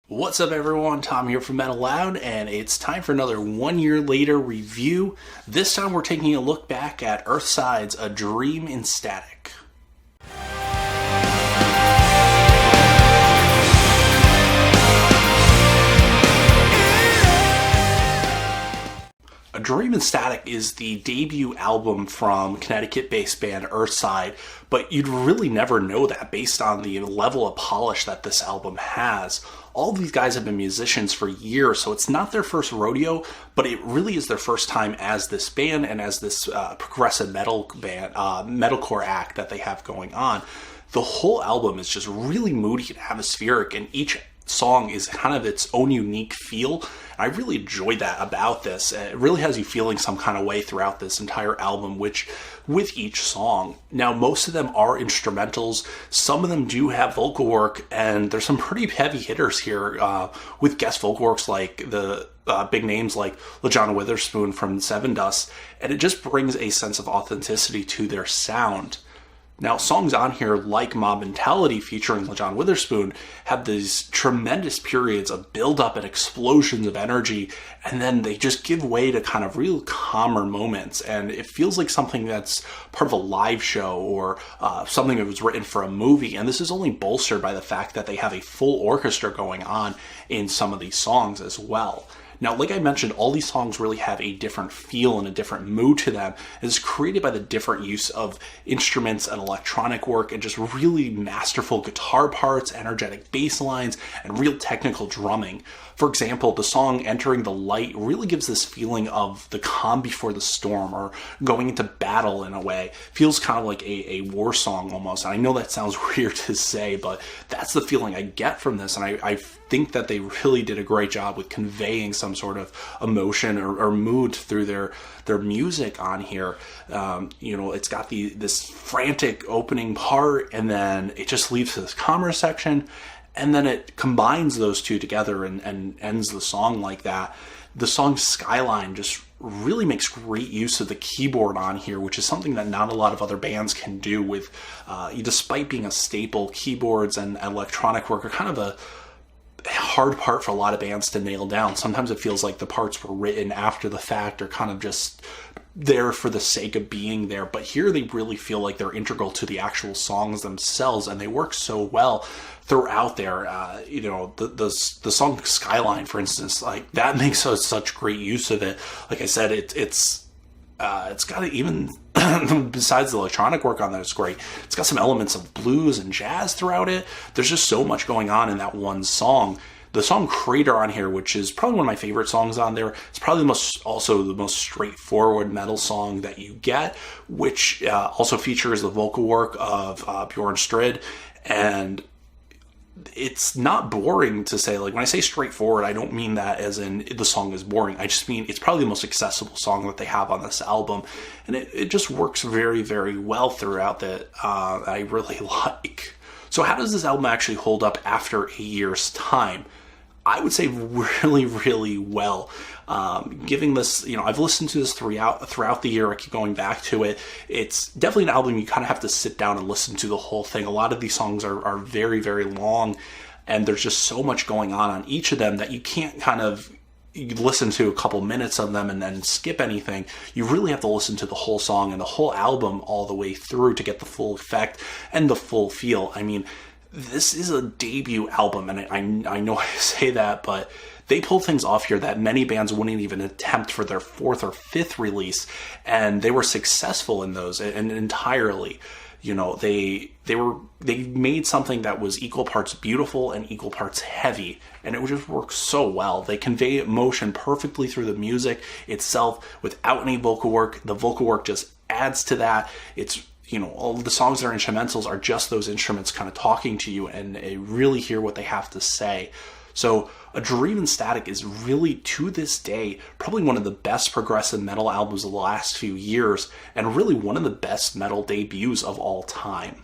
What's up everyone, Tom here from Metalloud, and it's time for another 1 year later review. This time we're taking a look back at Earthside's A Dream in Static. A Dream in Static is the debut album from Connecticut-based band Earthside, but you'd really never know that based on the level of polish that this album has. All of these guys have been musicians for years, so it's not their first rodeo, but it really is their first time as this band and as this progressive metal band, metalcore act that they have going on. The whole album is just really moody and atmospheric, and each song is kind of its own unique feel. I really enjoyed that about this. It really has you feeling some kind of way throughout this entire album, which with each song. Now, most of them are instrumentals. Some of them do have vocal work, and there's some pretty heavy hitters here with guest vocal works like the big names like LaJohn Witherspoon from Seven Dust, and it just brings a sense of authenticity to their sound. Now, songs on here like Mob Mentality featuring LaJohn Witherspoon have these tremendous periods of build-up and explosions of energy, and then they just give way to kind of real calmer moments, and it feels like something that's part of a live show or something that was written for a movie, and this is only bolstered by the fact that they have a full orchestra going on in some of these songs as well. Now, like I mentioned, all these songs really have a different feel and a different mood to them. It's created by the different use of instruments and electronic work and just really masterful guitar parts, energetic bass lines, and real technical drumming. For example, the song Entering the Light really gives this feeling of the calm before the storm, or going into battle in a way. Feels kind of like a war song almost. And I know that sounds weird to say, but that's the feeling I get from this, and I think that they really did a great job with conveying some sort of emotion or mood through their music on here. It's got this frantic opening part, and then it just leads to this calmer section, and then it combines those two together and ends the song like that. The song Skyline just really makes great use of the keyboard on here, which is something that not a lot of other bands can do with, despite being a staple, keyboards and electronic work are kind of a hard part for a lot of bands to nail down. Sometimes it feels like the parts were written after the fact or kind of just there for the sake of being there, but here they really feel like they're integral to the actual songs themselves, and they work so well throughout there. The song Skyline, for instance, like that makes such great use of it. Like I said, it's got it, even besides the electronic work on that, it's great. It's got some elements of blues and jazz throughout it. There's just so much going on in that one song. The song Crater on here, which is probably one of my favorite songs on there, it's probably the most straightforward metal song that you get, which also features the vocal work of Bjorn Strid, and it's not boring to say. Like, when I say straightforward, I don't mean that as in the song is boring. I just mean it's probably the most accessible song that they have on this album, and it just works very, very well throughout that I really like. So how does this album actually hold up after a year's time? I would say really, really well. Giving this, I've listened to this throughout the year. I keep going back to it. It's definitely an album you kind of have to sit down and listen to the whole thing. A lot of these songs are very, very long, and there's just so much going on each of them that you can't kind of listen to a couple minutes of them and then skip anything. You really have to listen to the whole song and the whole album all the way through to get the full effect and the full feel. I mean, this is a debut album, and I know I say that, but they pull things off here that many bands wouldn't even attempt for their fourth or fifth release, and they were successful in those and entirely. They made something that was equal parts beautiful and equal parts heavy, and it would just work so well. They convey emotion perfectly through the music itself without any vocal work. The vocal work just adds to that. It's all of the songs that are instrumentals are just those instruments kind of talking to you, and you really hear what they have to say. So A Dream in Static is really, to this day, probably one of the best progressive metal albums of the last few years, and really one of the best metal debuts of all time.